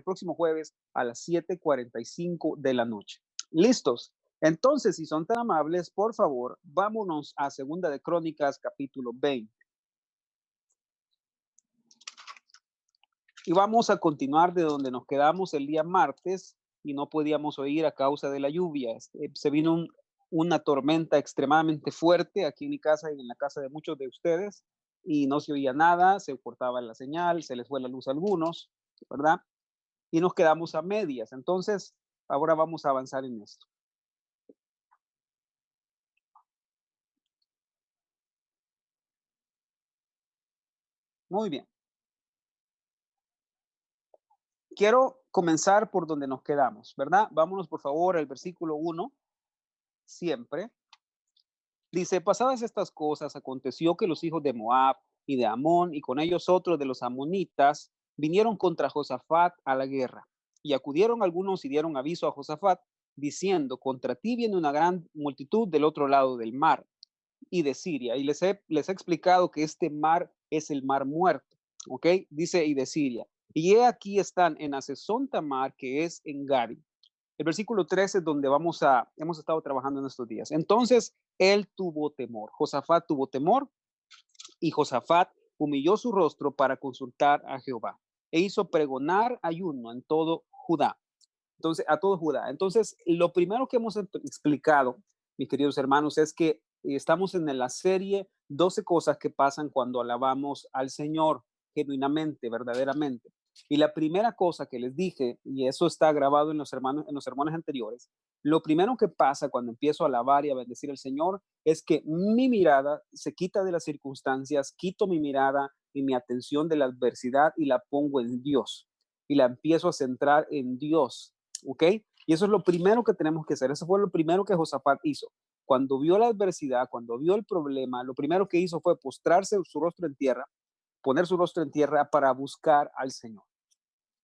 próximo jueves a las 7:45 de la noche. ¿Listos? Entonces, si son tan amables, por favor, vámonos a Segunda de Crónicas, capítulo 20. Y vamos a continuar de donde nos quedamos el día martes y no podíamos oír a causa de la lluvia. Se vino una tormenta extremadamente fuerte aquí en mi casa y en la casa de muchos de ustedes y no se oía nada, se cortaba la señal, se les fue la luz a algunos, ¿verdad? Y nos quedamos a medias. Entonces, ahora vamos a avanzar en esto. Muy bien. Quiero comenzar por donde nos quedamos, ¿verdad? Vámonos por favor al versículo 1, siempre. Dice, pasadas estas cosas, aconteció que los hijos de Moab y de Amón y con ellos otros de los amonitas vinieron contra Josafat a la guerra. Y acudieron algunos y dieron aviso a Josafat, diciendo, contra ti viene una gran multitud del otro lado del mar y de Siria. Y les he explicado que este mar es el mar muerto, ¿ok? Dice, y de Siria. Y he aquí están en Asesón Tamar, que es en Gadi. El versículo 13 es donde hemos estado trabajando en estos días. Entonces, él tuvo temor. Josafat tuvo temor y Josafat humilló su rostro para consultar a Jehová e hizo pregonar ayuno en todo Judá. Entonces, a todo Judá. Entonces, lo primero que hemos explicado, mis queridos hermanos, es que estamos en la serie 12 cosas que pasan cuando alabamos al Señor genuinamente, verdaderamente. Y la primera cosa que les dije, y eso está grabado en en los sermones anteriores, lo primero que pasa cuando empiezo a alabar y a bendecir al Señor es que mi mirada se quita de las circunstancias, quito mi mirada y mi atención de la adversidad y la pongo en Dios. Y la empiezo a centrar en Dios. ¿Ok? Y eso es lo primero que tenemos que hacer. Eso fue lo primero que Josafat hizo. Cuando vio la adversidad, cuando vio el problema, lo primero que hizo fue postrarse su rostro en tierra, poner su rostro en tierra para buscar al Señor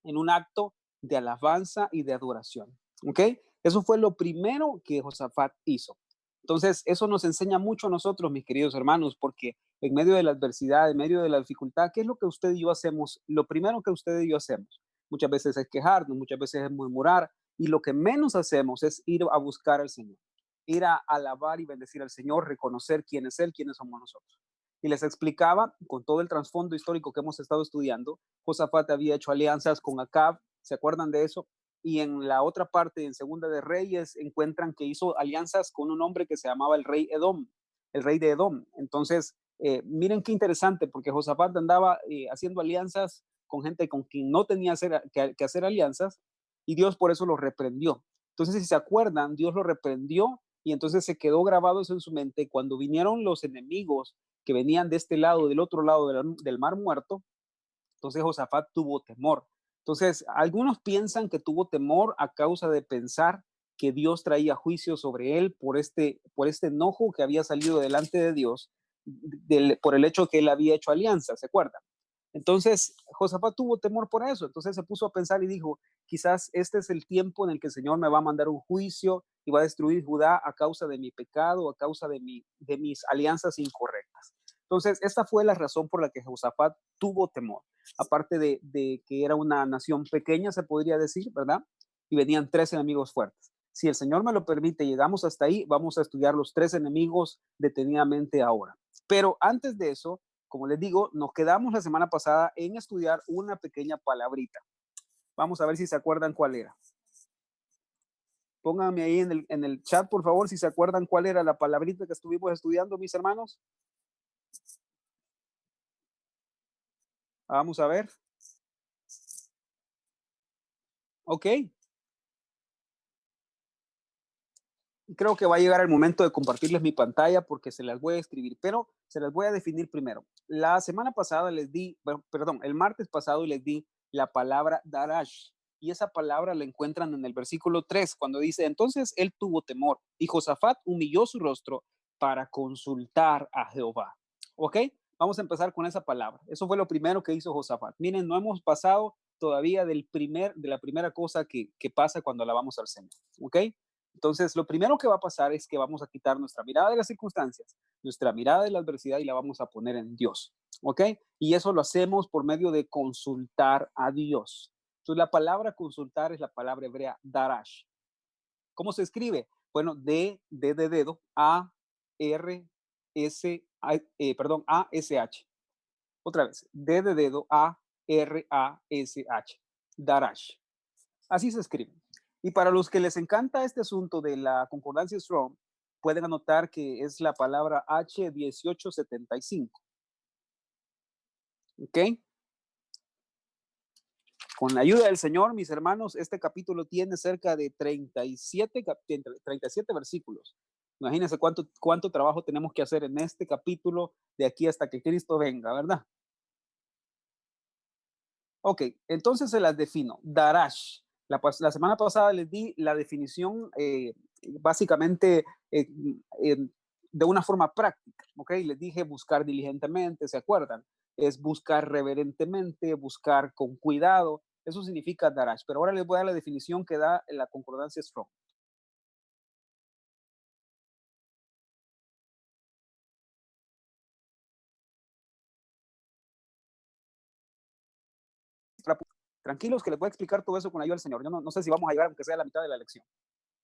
en un acto de alabanza y de adoración. ¿Ok? Eso fue lo primero que Josafat hizo. Entonces, eso nos enseña mucho a nosotros, mis queridos hermanos, porque en medio de la adversidad, en medio de la dificultad, ¿qué es lo que usted y yo hacemos? Lo primero que usted y yo hacemos, muchas veces es quejarnos, muchas veces es murmurar, y lo que menos hacemos es ir a buscar al Señor, ir a alabar y bendecir al Señor, reconocer quién es Él, quiénes somos nosotros. Y les explicaba, con todo el trasfondo histórico que hemos estado estudiando, Josafat había hecho alianzas con Acab, ¿se acuerdan de eso? Y en la otra parte, en Segunda de Reyes, encuentran que hizo alianzas con un hombre que se llamaba el rey Edom, el rey de Edom. Entonces, miren qué interesante, porque Josafat andaba haciendo alianzas con gente con quien no tenía que hacer alianzas, y Dios por eso lo reprendió. Entonces, si se acuerdan, Dios lo reprendió y entonces se quedó grabado eso en su mente. Cuando vinieron los enemigos que venían de este lado, del otro lado del mar muerto, entonces Josafat tuvo temor. Entonces, algunos piensan que tuvo temor a causa de pensar que Dios traía juicio sobre él por este enojo que había salido delante de Dios por el hecho que él había hecho alianza, ¿se acuerdan? Entonces, Josafat tuvo temor por eso. Entonces se puso a pensar y dijo, quizás este es el tiempo en el que el Señor me va a mandar un juicio y va a destruir Judá a causa de mi pecado, a causa de mis alianzas incorrectas. Entonces, esta fue la razón por la que Josafat tuvo temor. Aparte de que era una nación pequeña, se podría decir, ¿verdad? Y venían tres enemigos fuertes. Si el Señor me lo permite, llegamos hasta ahí, vamos a estudiar los tres enemigos detenidamente ahora. Pero antes de eso, como les digo, nos quedamos la semana pasada en estudiar una pequeña palabrita. Vamos a ver si se acuerdan cuál era. Pónganme ahí en el chat, por favor, si se acuerdan cuál era la palabrita que estuvimos estudiando, mis hermanos. Vamos a ver. Ok. Creo que va a llegar el momento de compartirles mi pantalla porque se las voy a escribir, pero se las voy a definir primero. La semana pasada les di, perdón, el martes pasado les di la palabra darash y esa palabra la encuentran en el versículo 3 cuando dice, entonces él tuvo temor y Josafat humilló su rostro para consultar a Jehová. ¿Ok? Vamos a empezar con esa palabra. Eso fue lo primero que hizo Josafat. Miren, no hemos pasado todavía de la primera cosa que pasa cuando alabamos al Señor. ¿Ok? Entonces, lo primero que va a pasar es que vamos a quitar nuestra mirada de las circunstancias, nuestra mirada de la adversidad y la vamos a poner en Dios. ¿Ok? Y eso lo hacemos por medio de consultar a Dios. Entonces, la palabra consultar es la palabra hebrea darash. ¿Cómo se escribe? Bueno, D de dedo, A, R, S, perdón, A, S, H. Otra vez, D de dedo, A, R, A, S, H. Darash. Así se escribe. Y para los que les encanta este asunto de la concordancia Strong, pueden anotar que es la palabra H1875. ¿Ok? Con la ayuda del Señor, mis hermanos, este capítulo tiene cerca de 37 versículos. Imagínense cuánto trabajo tenemos que hacer en este capítulo de aquí hasta que Cristo venga, ¿verdad? Ok, entonces se las defino. Darash. La semana pasada les di la definición básicamente de una forma práctica. Ok, les dije buscar diligentemente, ¿se acuerdan? Es buscar reverentemente, buscar con cuidado. Eso significa darash. Pero ahora les voy a dar la definición que da la concordancia Strong. Tranquilos que les voy a explicar todo eso con la ayuda del Señor. Yo no sé si vamos a llegar aunque sea a la mitad de la lección.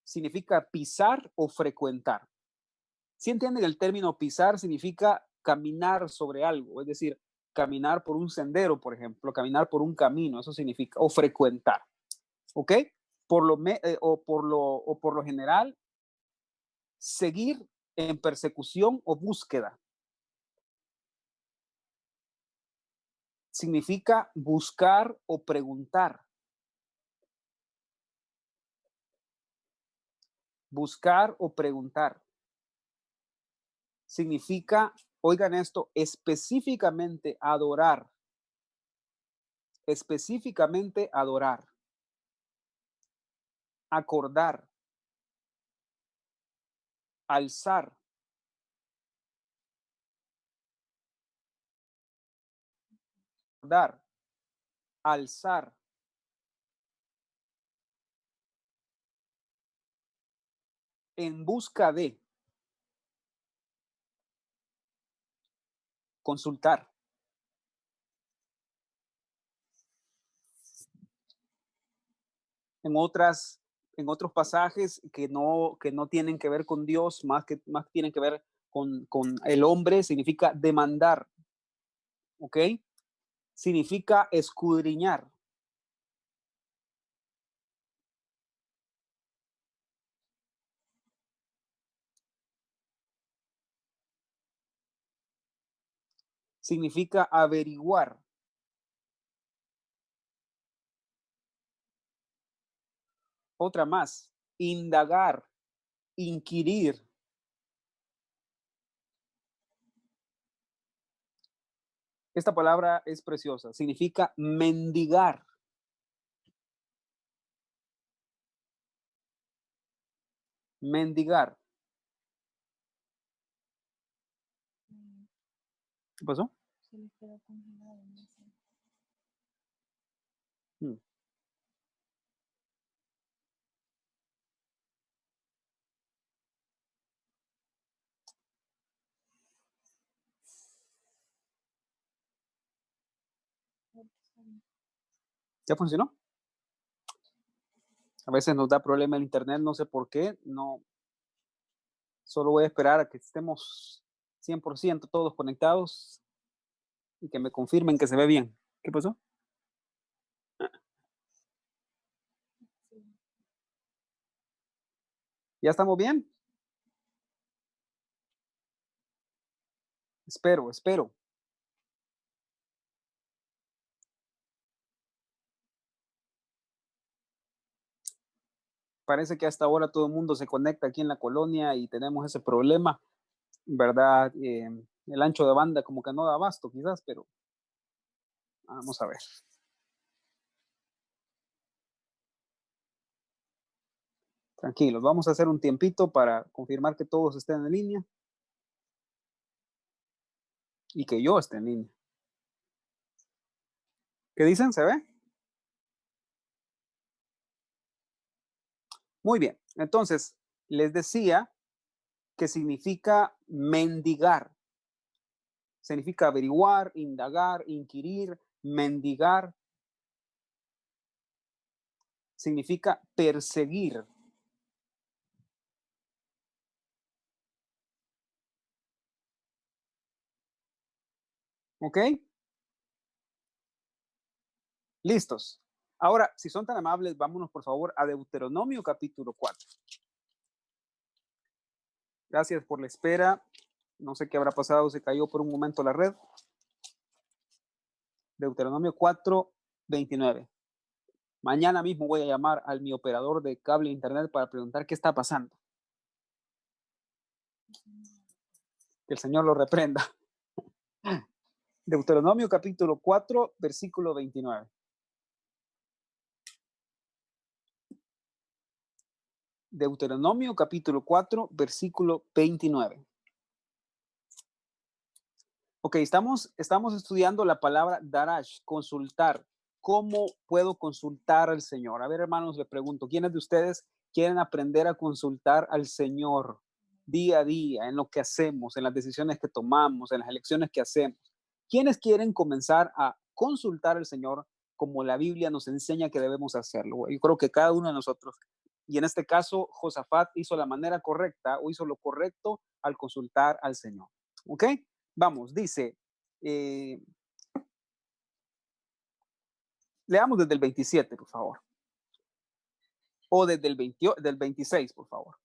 Significa pisar o frecuentar. Si entienden el término pisar, significa caminar sobre algo, es decir, caminar por un sendero, por ejemplo, caminar por un camino, eso significa, o frecuentar, ¿ok? O por lo general, seguir en persecución o búsqueda. Significa buscar o preguntar. Buscar o preguntar. Significa, oigan esto, específicamente adorar. Específicamente adorar. Acordar. Alzar. Dar. Alzar. En busca de. Consultar. En otros pasajes que no tienen que ver con Dios, más tienen que ver con el hombre, significa demandar, ¿ok? Significa escudriñar. Significa averiguar. Otra más, indagar, inquirir. Esta palabra es preciosa, significa mendigar. Mendigar. ¿Qué pasó? Se les quedó congelado. No sé. ¿Ya funcionó? A veces nos da problema el internet, no sé por qué. No, solo voy a esperar a que estemos 100% todos conectados y que me confirmen que se ve bien. ¿Qué pasó? ¿Ya estamos bien? Espero. Parece que hasta ahora todo el mundo se conecta aquí en la colonia y tenemos ese problema, ¿verdad? El ancho de banda como que no da abasto quizás, pero vamos a ver. Tranquilos, vamos a hacer un tiempito para confirmar que todos estén en línea y que yo esté en línea. ¿Qué dicen? ¿Se ve? Muy bien. Entonces, les decía que significa mendigar. Significa averiguar, indagar, inquirir, mendigar. significa perseguir. ¿Ok? ¿Listos? Ahora, si son tan amables, vámonos por favor a Deuteronomio capítulo 4. Gracias por la espera. No sé qué habrá pasado, se cayó por un momento la red. Deuteronomio 4, 29. Mañana mismo voy a llamar al mi operador de cable internet para preguntar qué está pasando. Que el Señor lo reprenda. Deuteronomio capítulo 4, versículo 29. Deuteronomio capítulo 4, versículo 29. Ok, estamos estudiando la palabra darash, consultar. ¿Cómo puedo consultar al Señor? A ver, hermanos, le pregunto, ¿quiénes de ustedes quieren aprender a consultar al Señor día a día, en lo que hacemos, en las decisiones que tomamos, en las elecciones que hacemos? ¿Quiénes quieren comenzar a consultar al Señor como la Biblia nos enseña que debemos hacerlo? Yo creo que cada uno de nosotros, y en este caso, Josafat hizo la manera correcta o hizo lo correcto al consultar al Señor. ¿Ok? Vamos, dice, eh, leamos desde el 27, por favor, o desde el 20, del 26, por favor.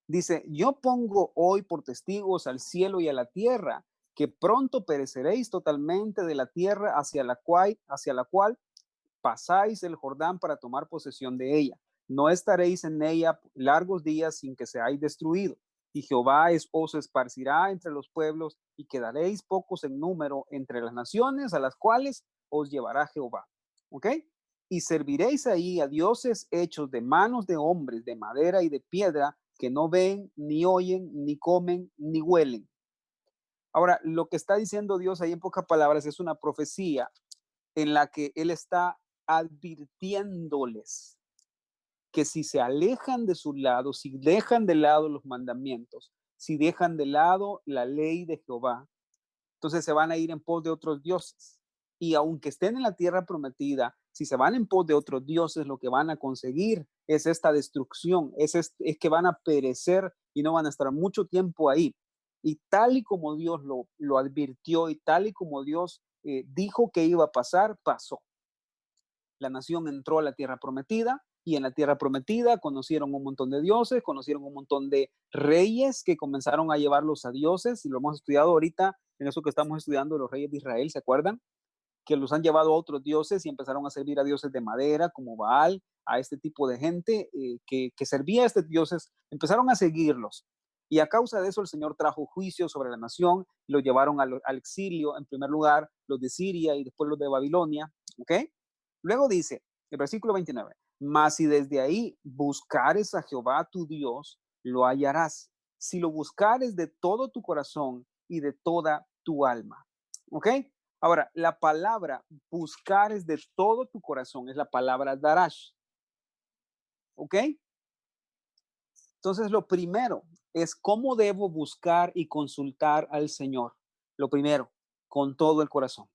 Dice, yo pongo hoy por testigos al cielo y a la tierra, que pronto pereceréis totalmente de la tierra hacia la cual pasáis el Jordán para tomar posesión de ella. No estaréis en ella largos días sin que seáis destruido. Y Jehová os esparcirá entre los pueblos y quedaréis pocos en número entre las naciones a las cuales os llevará Jehová. ¿Ok? Y serviréis ahí a dioses hechos de manos de hombres, de madera y de piedra, que no ven, ni oyen, ni comen, ni huelen. Ahora, lo que está diciendo Dios ahí en pocas palabras es una profecía en la que Él está advirtiéndoles que si se alejan de su lado, si dejan de lado los mandamientos, si dejan de lado la ley de Jehová, entonces se van a ir en pos de otros dioses. Y aunque estén en la tierra prometida, si se van en pos de otros dioses, lo que van a conseguir es esta destrucción, es que van a perecer y no van a estar mucho tiempo ahí. Y tal y como Dios lo advirtió y tal y como Dios dijo que iba a pasar, pasó. La nación entró a la tierra prometida y en la tierra prometida conocieron un montón de dioses, conocieron un montón de reyes que comenzaron a llevarlos a dioses, y lo hemos estudiado ahorita en eso que estamos estudiando, los reyes de Israel, ¿se acuerdan? Que los han llevado a otros dioses y empezaron a servir a dioses de madera como Baal, a este tipo de gente que servía a estos dioses, empezaron a seguirlos. Y a causa de eso el Señor trajo juicio sobre la nación, y lo llevaron al exilio, en primer lugar los de Siria y después los de Babilonia, ¿ok? Luego dice, el versículo 29, mas si desde ahí buscares a Jehová tu Dios, lo hallarás, si lo buscares de todo tu corazón y de toda tu alma. ¿Ok? Ahora, la palabra buscar es de todo tu corazón, es la palabra darash. ¿Ok? Entonces, lo primero es cómo debo buscar y consultar al Señor. Lo primero, con todo el corazón.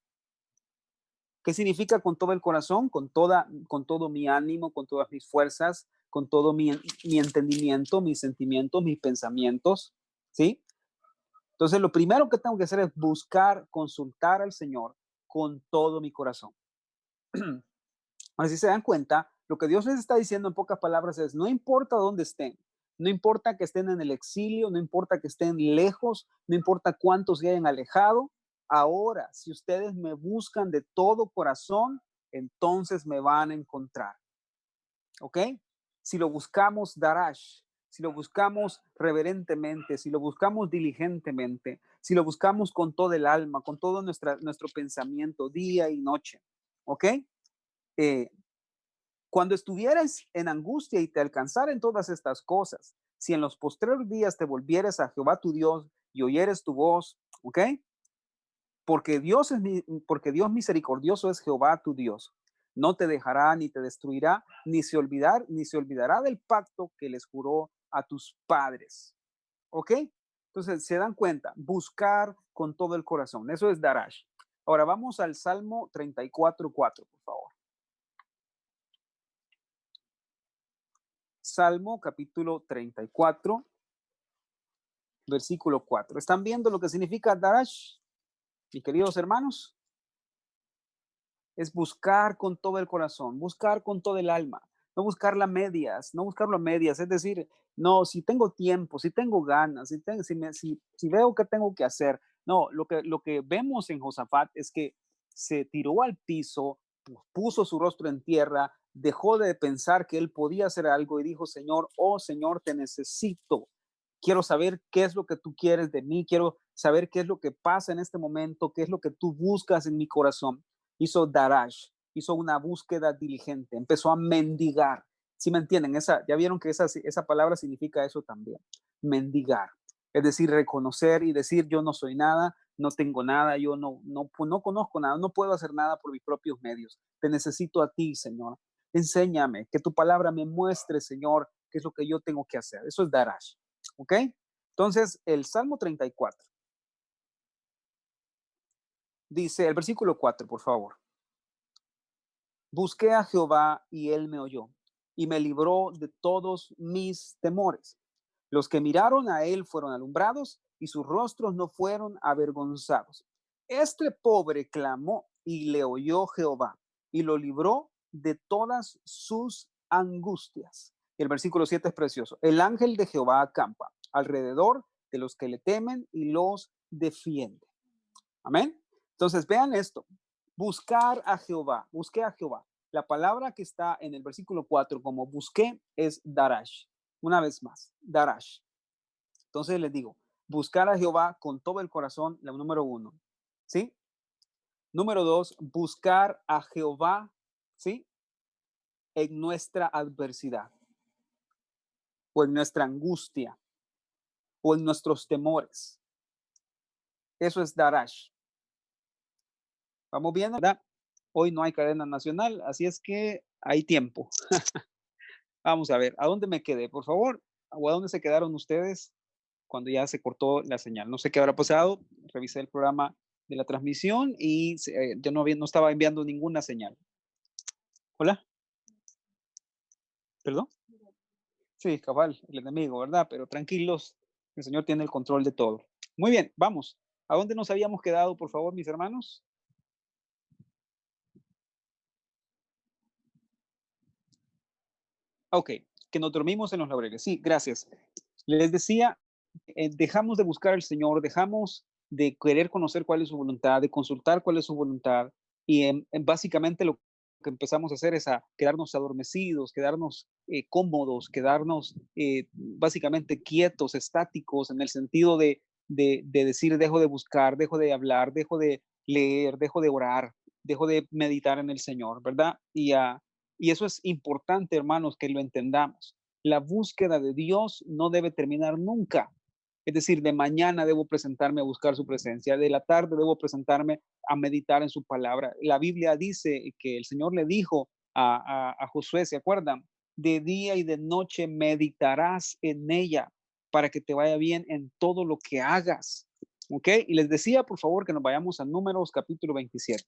¿Qué significa con todo el corazón? Con todo mi ánimo, con todas mis fuerzas, con todo mi entendimiento, mis sentimientos, mis pensamientos. ¿Sí? Entonces, lo primero que tengo que hacer es buscar, consultar al Señor con todo mi corazón. Ahora, si se dan cuenta, lo que Dios les está diciendo en pocas palabras es, no importa dónde estén, no importa que estén en el exilio, no importa que estén lejos, no importa cuántos se hayan alejado, ahora, si ustedes me buscan de todo corazón, entonces me van a encontrar. ¿Ok? Si lo buscamos darash, si lo buscamos reverentemente, si lo buscamos diligentemente, si lo buscamos con todo el alma, con todo nuestro pensamiento, día y noche. ¿Ok? Eh, Cuando estuvieras en angustia y te alcanzaren todas estas cosas, si en los postreros días te volvieres a Jehová tu Dios y oyeres tu voz, ¿ok? Porque Dios misericordioso es Jehová tu Dios. No te dejará ni te destruirá, ni se olvidará del pacto que les juró a tus padres. ¿Ok? Entonces, se dan cuenta, buscar con todo el corazón. Eso es darash. Ahora vamos al Salmo 34:4, por favor. Salmo capítulo 34, versículo 4. ¿Están viendo lo que significa darash, mis queridos hermanos? Es buscar con todo el corazón, buscar con todo el alma, no buscarla a medias, no buscarlo a medias, es decir, no, si tengo tiempo, si tengo ganas, si veo que tengo que hacer. No, lo que vemos en Josafat es que se tiró al piso, puso su rostro en tierra, dejó de pensar que él podía hacer algo y dijo, Señor, oh Señor, te necesito. Quiero saber qué es lo que tú quieres de mí, quiero saber qué es lo que pasa en este momento, qué es lo que tú buscas en mi corazón. Hizo darash, hizo una búsqueda diligente, empezó a mendigar. ¿Sí me entienden? Ya vieron que esa palabra significa eso también, mendigar. Es decir, reconocer y decir, yo no soy nada, no tengo nada, yo no conozco nada, no puedo hacer nada por mis propios medios. Te necesito a ti, Señor. Enséñame, que tu palabra me muestre, Señor, qué es lo que yo tengo que hacer. Eso es darash. ¿Ok? Entonces, el Salmo 34 dice, el versículo 4, por favor. Busqué a Jehová y él me oyó y me libró de todos mis temores. Los que miraron a él fueron alumbrados y sus rostros no fueron avergonzados. Este pobre clamó y le oyó Jehová y lo libró de todas sus angustias. Y el versículo 7 es precioso. El ángel de Jehová acampa alrededor de los que le temen y los defiende. Amén. Entonces vean esto. Buscar a Jehová. Busqué a Jehová. La palabra que está en el versículo 4 como busqué es darash. Una vez más, darash. Entonces les digo, buscar a Jehová con todo el corazón, la número 1. ¿Sí? Número 2, buscar a Jehová, ¿sí? En nuestra adversidad o en nuestra angustia o en nuestros temores. Eso es darash. Vamos viendo, ¿verdad? Hoy no hay cadena nacional, así es que hay tiempo. Vamos a ver, ¿a dónde me quedé, por favor? ¿O a dónde se quedaron ustedes cuando ya se cortó la señal? No sé qué habrá pasado. Revisé el programa de la transmisión y yo no estaba enviando ninguna señal. Hola, perdón. Sí, cabal, el enemigo, ¿verdad? Pero tranquilos, el Señor tiene el control de todo. Muy bien, vamos. ¿A dónde nos habíamos quedado, por favor, mis hermanos? Ok, que nos dormimos en los laureles. Sí, gracias. Les decía, dejamos de buscar al Señor, dejamos de querer conocer cuál es su voluntad, de consultar cuál es su voluntad, y básicamente lo que empezamos a hacer es a quedarnos adormecidos, quedarnos cómodos, quedarnos básicamente quietos, estáticos, en el sentido de decir, dejo de buscar, dejo de hablar, dejo de leer, dejo de orar, dejo de meditar en el Señor, ¿verdad? Y eso es importante, hermanos, que lo entendamos. La búsqueda de Dios no debe terminar nunca. Es decir, de mañana debo presentarme a buscar su presencia, de la tarde debo presentarme a meditar en su palabra. La Biblia dice que el Señor le dijo a Josué, ¿se acuerdan? De día y de noche meditarás en ella para que te vaya bien en todo lo que hagas. ¿Ok? Y les decía, por favor, que nos vayamos a Números capítulo 27.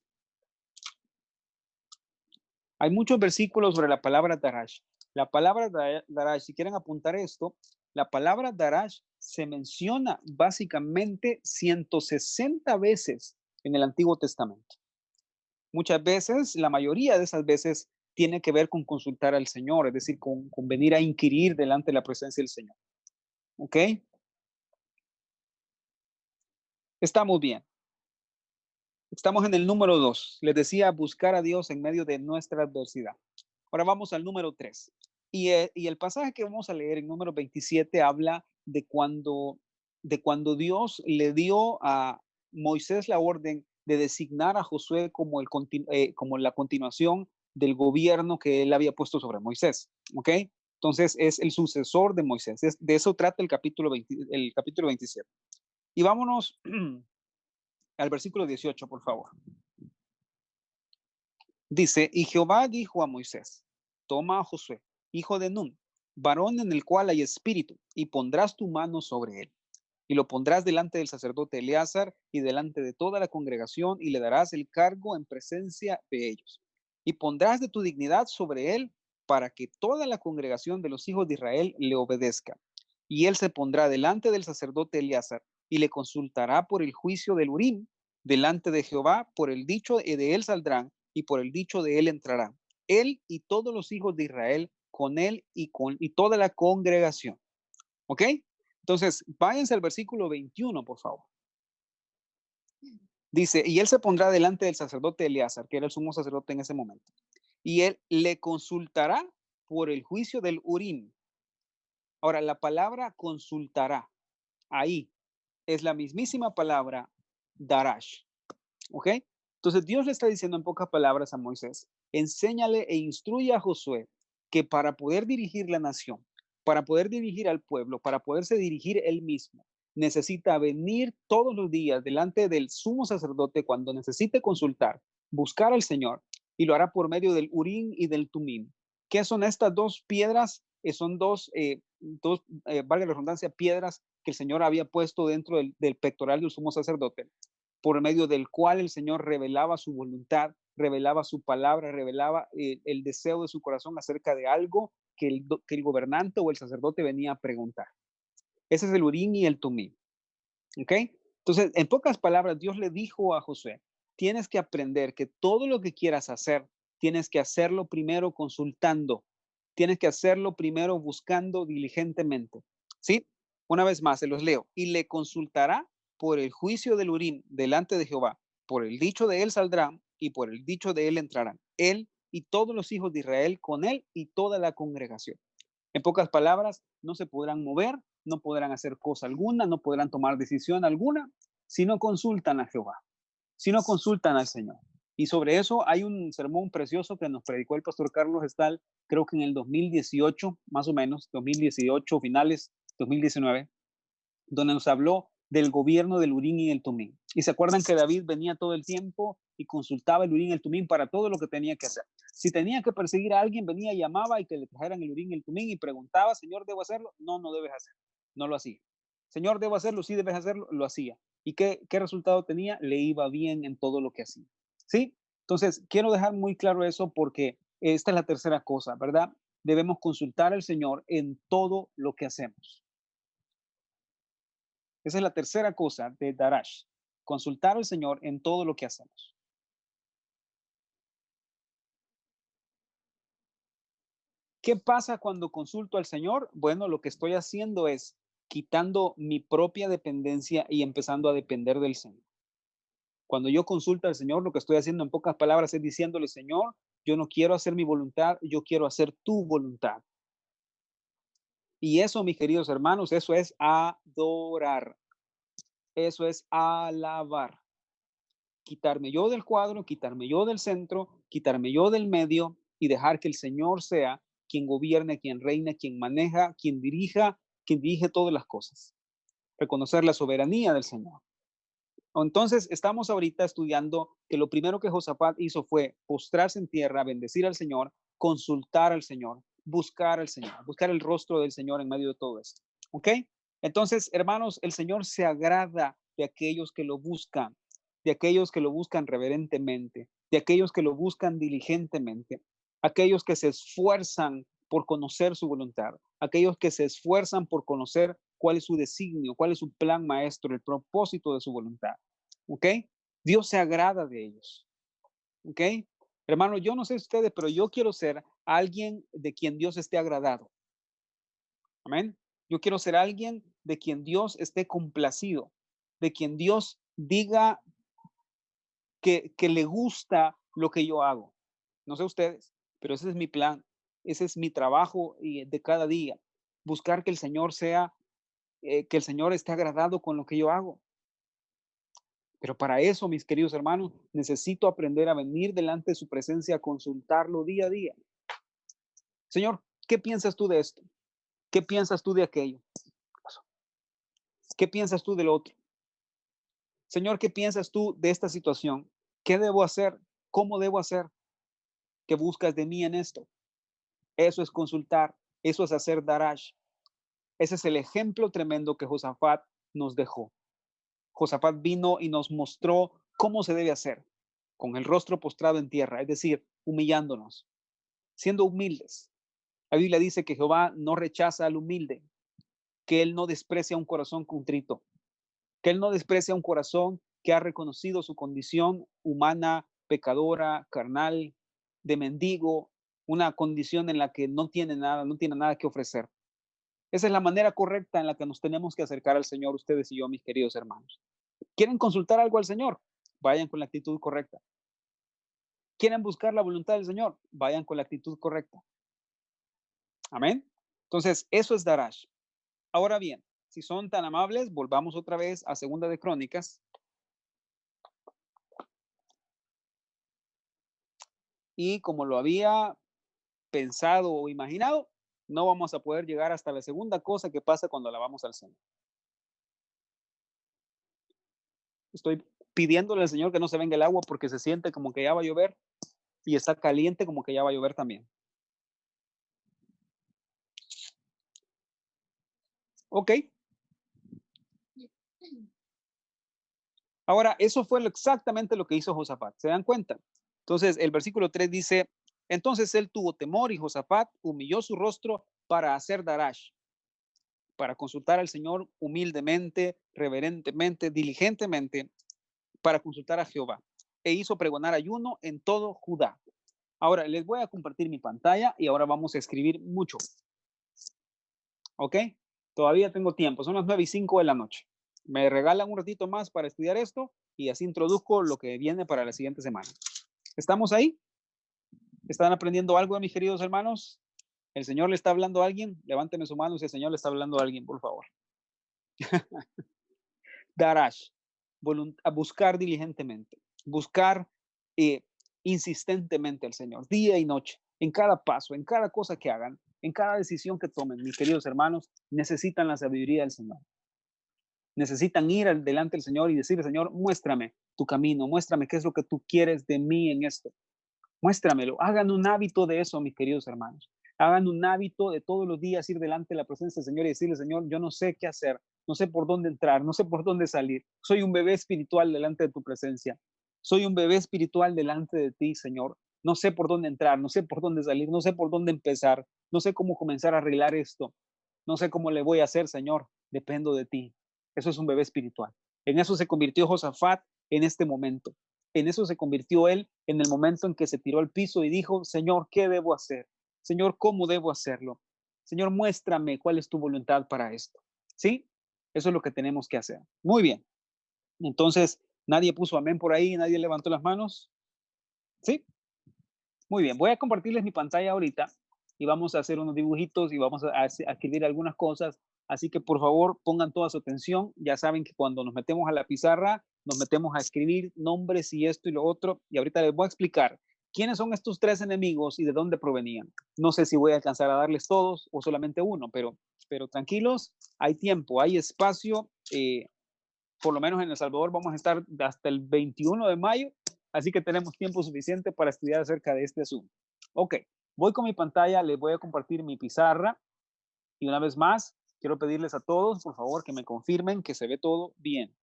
Hay muchos versículos sobre la palabra darash. La palabra darash, si quieren apuntar esto, la palabra darash se menciona básicamente 160 veces en el Antiguo Testamento. Muchas veces, la mayoría de esas veces, tiene que ver con consultar al Señor, es decir, con venir a inquirir delante de la presencia del Señor. ¿Ok? Estamos bien. Estamos en el número 2. Les decía, buscar a Dios en medio de nuestra adversidad. Ahora vamos al número 3. Y el pasaje que vamos a leer en número 27 habla de cuando Dios le dio a Moisés la orden de designar a Josué como la continuación del gobierno que él había puesto sobre Moisés. ¿Ok? Entonces es el sucesor de Moisés. De eso trata el capítulo 27. Y vámonos al versículo 18, por favor. Dice, y Jehová dijo a Moisés, toma a Josué, hijo de Nun, varón en el cual hay espíritu, y pondrás tu mano sobre él. Y lo pondrás delante del sacerdote Eleazar y delante de toda la congregación, y le darás el cargo en presencia de ellos. Y pondrás de tu dignidad sobre él, para que toda la congregación de los hijos de Israel le obedezca. Y él se pondrá delante del sacerdote Eleazar y le consultará por el juicio del Urim delante de Jehová, por el dicho de él saldrán y por el dicho de él entrarán. Él y todos los hijos de Israel con él y toda la congregación. ¿Ok? Entonces, váyanse al versículo 21, por favor. Dice, y él se pondrá delante del sacerdote Eleazar, que era el sumo sacerdote en ese momento, y él le consultará por el juicio del Urim. Ahora, la palabra consultará, ahí, es la mismísima palabra darash. ¿Ok? Entonces Dios le está diciendo en pocas palabras a Moisés, enséñale e instruye a Josué que para poder dirigir la nación, para poder dirigir al pueblo, para poderse dirigir él mismo, necesita venir todos los días delante del sumo sacerdote cuando necesite consultar, buscar al Señor, y lo hará por medio del Urim y del Tumim. ¿Qué son estas dos piedras? Son valga la redundancia, piedras que el Señor había puesto dentro del pectoral del sumo sacerdote, por medio del cual el Señor revelaba su voluntad, revelaba su palabra, revelaba el deseo de su corazón acerca de algo que el gobernante o el sacerdote venía a preguntar. Ese es el Urim y el Tumim. ¿Ok? Entonces, en pocas palabras, Dios le dijo a Josué, tienes que aprender que todo lo que quieras hacer, tienes que hacerlo primero consultando, tienes que hacerlo primero buscando diligentemente. ¿Sí? Una vez más, se los leo. Y le consultará por el juicio del Urim delante de Jehová, por el dicho de él saldrán y por el dicho de él entrarán. Él y todos los hijos de Israel con él y toda la congregación. En pocas palabras, no se podrán mover, no podrán hacer cosa alguna, no podrán tomar decisión alguna si no consultan a Jehová, si no consultan al Señor. Y sobre eso hay un sermón precioso que nos predicó el pastor Carlos Estal, creo que en el 2018, más o menos, 2018, finales 2019, donde nos habló del gobierno del Urim y el Tumim. Y se acuerdan que David venía todo el tiempo y consultaba el Urim y el Tumim para todo lo que tenía que hacer. Si tenía que perseguir a alguien, venía, llamaba y que le trajeran el Urim y el Tumim y preguntaba, Señor, ¿debo hacerlo? No, no debes hacerlo. No lo hacía. Señor, ¿debo hacerlo? Sí, debes hacerlo. Lo hacía. ¿Y qué resultado tenía? Le iba bien en todo lo que hacía. ¿Sí? Entonces, quiero dejar muy claro eso porque esta es la tercera cosa, ¿verdad? Debemos consultar al Señor en todo lo que hacemos. Esa es la tercera cosa de Darash, consultar al Señor en todo lo que hacemos. ¿Qué pasa cuando consulto al Señor? Bueno, lo que estoy haciendo es quitando mi propia dependencia y empezando a depender del Señor. Cuando yo consulto al Señor, lo que estoy haciendo en pocas palabras es diciéndole, Señor, yo no quiero hacer mi voluntad, yo quiero hacer tu voluntad. Y eso, mis queridos hermanos, eso es adorar. Eso es alabar. Quitarme yo del cuadro, quitarme yo del centro, quitarme yo del medio y dejar que el Señor sea quien gobierne, quien reina, quien maneja, quien dirige todas las cosas. Reconocer la soberanía del Señor. Entonces, estamos ahorita estudiando que lo primero que Josafat hizo fue postrarse en tierra, bendecir al Señor, consultar al Señor, buscar al Señor, buscar el rostro del Señor en medio de todo esto. ¿Ok? Entonces, hermanos, el Señor se agrada de aquellos que lo buscan, de aquellos que lo buscan reverentemente, de aquellos que lo buscan diligentemente, aquellos que se esfuerzan por conocer su voluntad, aquellos que se esfuerzan por conocer cuál es su designio, cuál es su plan maestro, el propósito de su voluntad. ¿Ok? Dios se agrada de ellos. ¿Ok? Hermano, yo no sé ustedes, pero yo quiero ser alguien de quien Dios esté agradado. Amén. Yo quiero ser alguien de quien Dios esté complacido, de quien Dios diga que le gusta lo que yo hago. No sé ustedes, pero ese es mi plan, ese es mi trabajo de cada día, buscar que el Señor que el Señor esté agradado con lo que yo hago. Pero para eso, mis queridos hermanos, necesito aprender a venir delante de su presencia, a consultarlo día a día. Señor, ¿qué piensas tú de esto? ¿Qué piensas tú de aquello? ¿Qué piensas tú del otro? Señor, ¿qué piensas tú de esta situación? ¿Qué debo hacer? ¿Cómo debo hacer? ¿Qué buscas de mí en esto? Eso es consultar, eso es hacer darash. Ese es el ejemplo tremendo que Josafat nos dejó. Josafat vino y nos mostró cómo se debe hacer, con el rostro postrado en tierra, es decir, humillándonos, siendo humildes, La Biblia dice que Jehová no rechaza al humilde, que él no desprecia un corazón contrito, que él no desprecia un corazón que ha reconocido su condición humana, pecadora, carnal, de mendigo, una condición en la que no tiene nada que ofrecer. Esa es la manera correcta en la que nos tenemos que acercar al Señor, ustedes y yo, mis queridos hermanos. ¿Quieren consultar algo al Señor? Vayan con la actitud correcta. ¿Quieren buscar la voluntad del Señor? Vayan con la actitud correcta. Amén. Entonces, eso es Darash. Ahora bien, si son tan amables, volvamos otra vez a Segunda de Crónicas. Y como lo había pensado o imaginado, no vamos a poder llegar hasta la segunda cosa que pasa cuando alabamos al Señor. Estoy pidiéndole al Señor que no se venga el agua porque se siente como que ya va a llover y está caliente como que ya va a llover también. Ok. Ahora, eso fue exactamente lo que hizo Josafat. ¿Se dan cuenta? Entonces, el versículo 3 dice, entonces él tuvo temor y Josafat humilló su rostro para hacer Darash, para consultar al Señor humildemente, reverentemente, diligentemente, para consultar a Jehová. E hizo pregonar ayuno en todo Judá. Ahora, les voy a compartir mi pantalla y ahora vamos a escribir mucho. ¿Ok? Todavía tengo tiempo, son las 9:05 de la noche. Me regalan un ratito más para estudiar esto y así introduzco lo que viene para la siguiente semana. ¿Estamos ahí? ¿Están aprendiendo algo, mis queridos hermanos? ¿El Señor le está hablando a alguien? Levánteme su mano si el Señor le está hablando a alguien, por favor. Darash, a buscar diligentemente, buscar insistentemente al Señor, día y noche, en cada paso, en cada cosa que hagan, en cada decisión que tomen, mis queridos hermanos, necesitan la sabiduría del Señor. Necesitan ir delante del Señor y decirle, Señor, muéstrame tu camino, muéstrame qué es lo que tú quieres de mí en esto. Muéstramelo. Hagan un hábito de eso, mis queridos hermanos. Hagan un hábito de todos los días ir delante de la presencia del Señor y decirle, Señor, yo no sé qué hacer, no sé por dónde entrar, no sé por dónde salir. Soy un bebé espiritual delante de tu presencia. Soy un bebé espiritual delante de ti, Señor. No sé por dónde entrar, no sé por dónde salir, no sé por dónde empezar, no sé cómo comenzar a arreglar esto. No sé cómo le voy a hacer, Señor. Dependo de ti. Eso es un bebé espiritual. En eso se convirtió Josafat en este momento. En eso se convirtió él en el momento en que se tiró al piso y dijo, Señor, ¿qué debo hacer? Señor, ¿cómo debo hacerlo? Señor, muéstrame cuál es tu voluntad para esto. ¿Sí? Eso es lo que tenemos que hacer. Muy bien. Entonces, nadie puso amén por ahí, nadie levantó las manos. ¿Sí? Muy bien. Voy a compartirles mi pantalla ahorita y vamos a hacer unos dibujitos y vamos a escribir algunas cosas. Así que por favor pongan toda su atención. Ya saben que cuando nos metemos a la pizarra, nos metemos a escribir nombres y esto y lo otro. Y ahorita les voy a explicar quiénes son estos tres enemigos y de dónde provenían. No sé si voy a alcanzar a darles todos o solamente uno, pero tranquilos, hay tiempo, hay espacio. Por lo menos en El Salvador vamos a estar hasta el 21 de mayo, así que tenemos tiempo suficiente para estudiar acerca de este asunto. Ok, voy con mi pantalla, les voy a compartir mi pizarra y una vez más, quiero pedirles a todos, por favor, que me confirmen que se ve todo bien.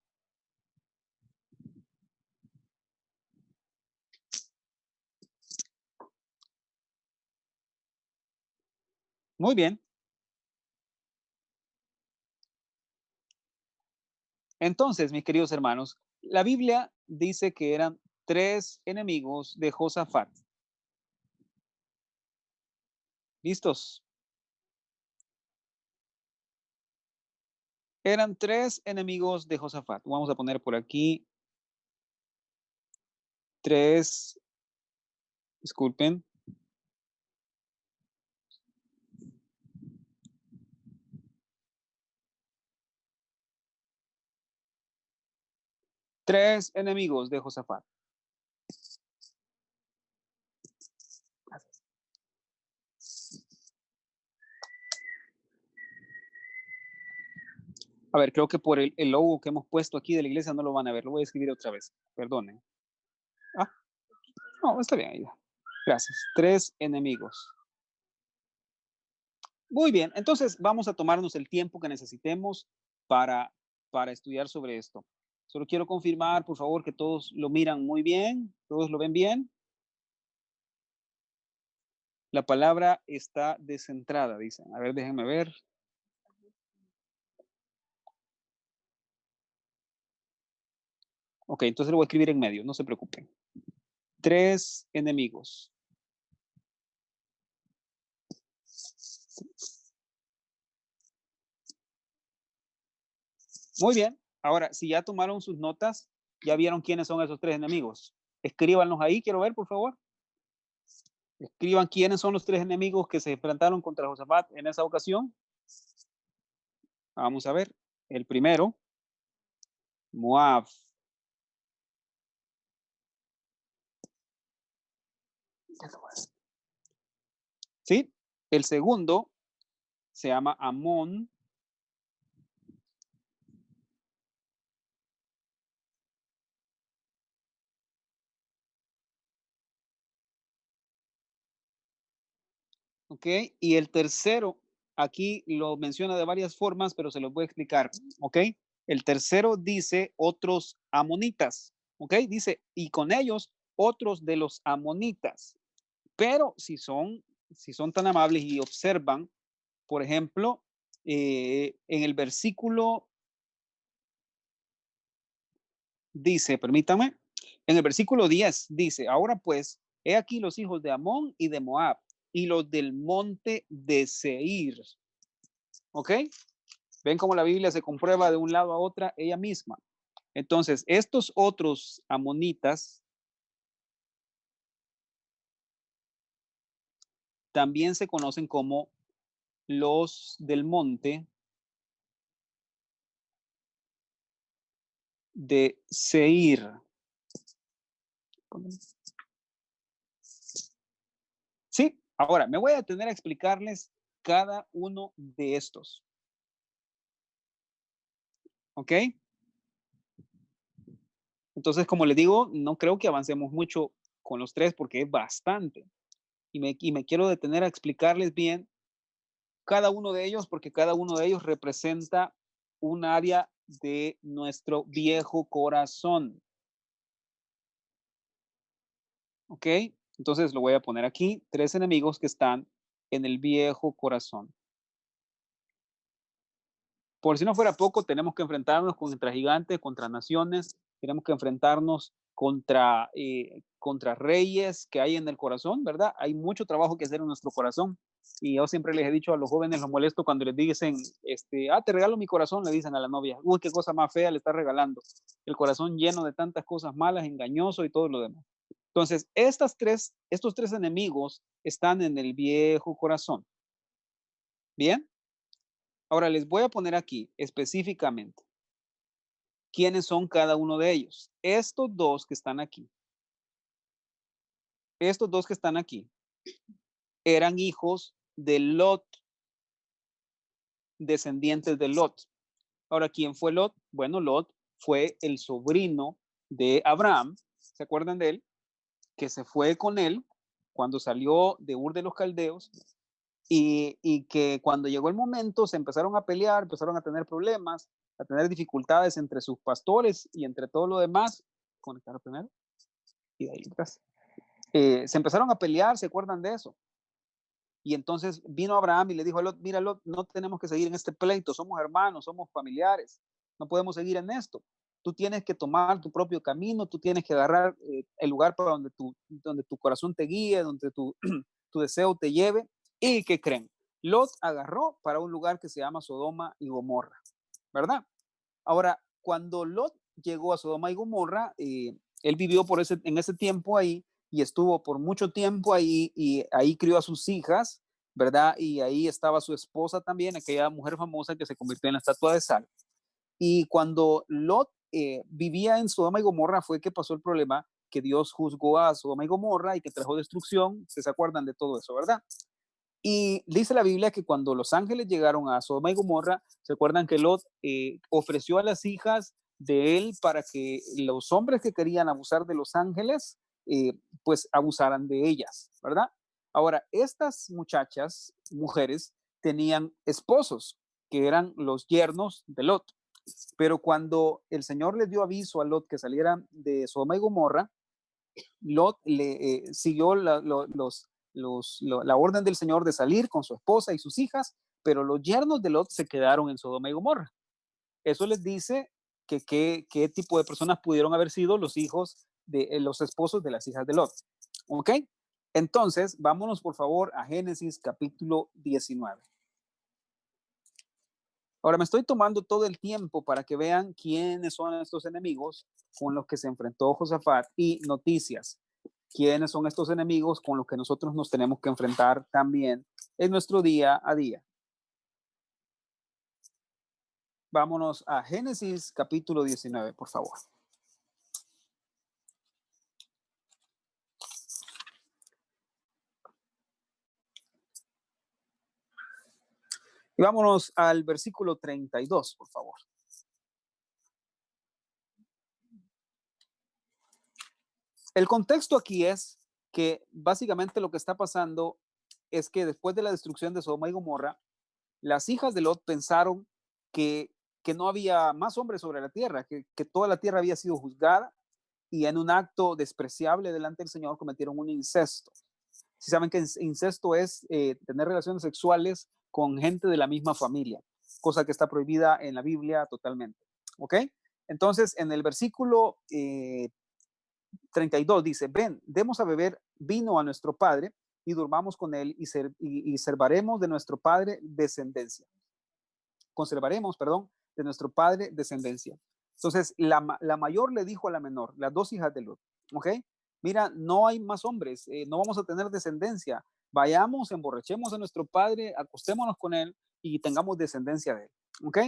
Muy bien. Entonces, mis queridos hermanos, la Biblia dice que eran tres enemigos de Josafat. ¿Listos? Eran tres enemigos de Josafat. Vamos a poner por aquí tres, disculpen. Tres enemigos de Josafat. A ver, creo que por el logo que hemos puesto aquí de la iglesia no lo van a ver. Lo voy a escribir otra vez. Perdonen. Ah, no, está bien ahí. Gracias. Tres enemigos. Muy bien. Entonces vamos a tomarnos el tiempo que necesitemos para, para estudiar sobre esto. Solo quiero confirmar, por favor, que todos lo miran muy bien. ¿Todos lo ven bien? La palabra está descentrada, dicen. A ver, déjenme ver. Ok, entonces lo voy a escribir en medio, no se preocupen. 3 enemigos. Muy bien. Ahora, si ya tomaron sus notas, ya vieron quiénes son esos 3 enemigos. Escríbanlos ahí, quiero ver, por favor. Escriban quiénes son los 3 enemigos que se enfrentaron contra Josafat en esa ocasión. Vamos a ver. El primero, Moab. ¿Sí? El segundo se llama Amón. ¿Ok? Y el tercero, aquí lo menciona de varias formas, pero se los voy a explicar. ¿Ok? El tercero dice otros amonitas. ¿Ok? Dice, y con ellos otros de los amonitas. Pero si son tan amables y observan, por ejemplo, en el versículo dice, permítame, en el versículo 10 dice, ahora pues, he aquí los hijos de Amón y de Moab y los del monte de Seir. ¿Ok? Ven cómo la Biblia se comprueba de un lado a otra ella misma. Entonces, estos otros amonitas también se conocen como los del monte de Seir. Sí, ahora me voy a detener a explicarles cada uno de estos. ¿Ok? Entonces, como les digo, no creo que avancemos mucho con los 3 porque es bastante. Y me quiero detener a explicarles bien cada uno de ellos porque cada uno de ellos representa un área de nuestro viejo corazón. ¿Ok? Entonces lo voy a poner aquí, 3 enemigos que están en el viejo corazón. Por si no fuera poco, tenemos que enfrentarnos contra gigantes, contra naciones, tenemos que enfrentarnos contra reyes que hay en el corazón, ¿verdad? Hay mucho trabajo que hacer en nuestro corazón. Y yo siempre les he dicho a los jóvenes, los molesto cuando les dicen, te regalo mi corazón, le dicen a la novia, uy, qué cosa más fea le está regalando. El corazón lleno de tantas cosas malas, engañoso y todo lo demás. Entonces, estos 3 enemigos están en el viejo corazón. ¿Bien? Ahora les voy a poner aquí específicamente quiénes son cada uno de ellos. Estos dos que están aquí, eran hijos de Lot, descendientes de Lot. Ahora, ¿quién fue Lot? Bueno, Lot fue el sobrino de Abraham, ¿se acuerdan de él? Que se fue con él cuando salió de Ur de los Caldeos y que cuando llegó el momento se empezaron a pelear, empezaron a tener problemas, a tener dificultades entre sus pastores y entre todo lo demás. Conectar primero y de ahí atrás. Se empezaron a pelear, ¿se acuerdan de eso? Y entonces vino Abraham y le dijo a Lot, mira Lot, no tenemos que seguir en este pleito, somos hermanos, somos familiares, no podemos seguir en esto. Tú tienes que tomar tu propio camino, tú tienes que agarrar el lugar para donde tu corazón te guíe, donde tu deseo te lleve. ¿Y qué creen? Lot agarró para un lugar que se llama Sodoma y Gomorra, ¿verdad? Ahora, cuando Lot llegó a Sodoma y Gomorra, él vivió en ese tiempo ahí y estuvo por mucho tiempo ahí y ahí crió a sus hijas, ¿verdad? Y ahí estaba su esposa también, aquella mujer famosa que se convirtió en la estatua de sal. Y cuando Lot vivía en Sodoma y Gomorra fue que pasó el problema que Dios juzgó a Sodoma y Gomorra y que trajo destrucción. ¿Se acuerdan de todo eso, verdad? Y dice la Biblia que cuando los ángeles llegaron a Sodoma y Gomorra, se acuerdan que Lot ofreció a las hijas de él para que los hombres que querían abusar de los ángeles, pues abusaran de ellas, ¿verdad? Ahora, estas muchachas, mujeres, tenían esposos que eran los yernos de Lot. Pero cuando el Señor les dio aviso a Lot que salieran de Sodoma y Gomorra, Lot le siguió la orden del Señor de salir con su esposa y sus hijas, pero los yernos de Lot se quedaron en Sodoma y Gomorra. Eso les dice que qué tipo de personas pudieron haber sido los hijos de los esposos de las hijas de Lot. ¿Ok? Entonces, vámonos por favor a Génesis capítulo 19. Ahora me estoy tomando todo el tiempo para que vean quiénes son estos enemigos con los que se enfrentó Josafat y noticias. Quiénes son estos enemigos con los que nosotros nos tenemos que enfrentar también en nuestro día a día. Vámonos a Génesis capítulo 19, por favor. Y vámonos al versículo 32, por favor. El contexto aquí es que básicamente lo que está pasando es que después de la destrucción de Sodoma y Gomorra, las hijas de Lot pensaron que, que no había más hombres sobre la tierra, que toda la tierra había sido juzgada y en un acto despreciable delante del Señor cometieron un incesto. Si saben que incesto es tener relaciones sexuales con gente de la misma familia, cosa que está prohibida en la Biblia totalmente. ¿Ok? Entonces, en el versículo 32 dice, ven, demos a beber vino a nuestro padre y durmamos con él y servaremos de nuestro padre descendencia. Conservaremos, perdón, de nuestro padre descendencia. Entonces, la mayor le dijo a la menor, las dos hijas de Lot, ¿ok? Mira, no hay más hombres, no vamos a tener descendencia. Vayamos, emborrachemos a nuestro padre, acostémonos con él y tengamos descendencia de él, ¿ok?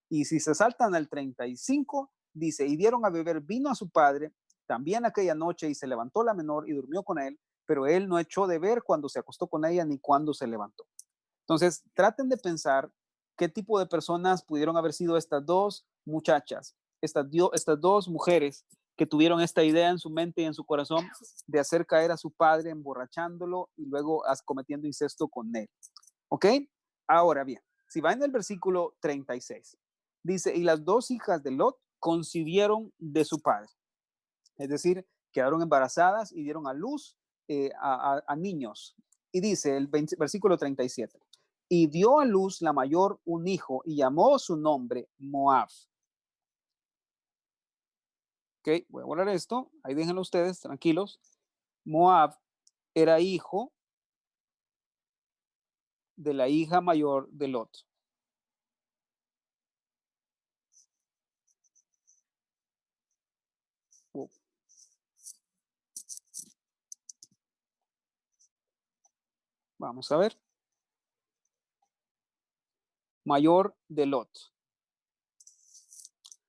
Y si se saltan al 35, dice, y dieron a beber vino a su padre también aquella noche y se levantó la menor y durmió con él, pero él no echó de ver cuando se acostó con ella ni cuando se levantó. Entonces, traten de pensar qué tipo de personas pudieron haber sido estas dos muchachas, estas dos mujeres que tuvieron esta idea en su mente y en su corazón de hacer caer a su padre emborrachándolo y luego cometiendo incesto con él. ¿Ok? Ahora bien, si va en el versículo 36, dice, y las dos hijas de Lot concibieron de su padre. Es decir, quedaron embarazadas y dieron a luz a niños. Y dice el versículo 37, y dio a luz la mayor un hijo y llamó su nombre Moab. Ok, voy a borrar esto, ahí déjenlo ustedes, tranquilos. Moab era hijo de la hija mayor de Lot. Vamos a ver. Mayor de Lot.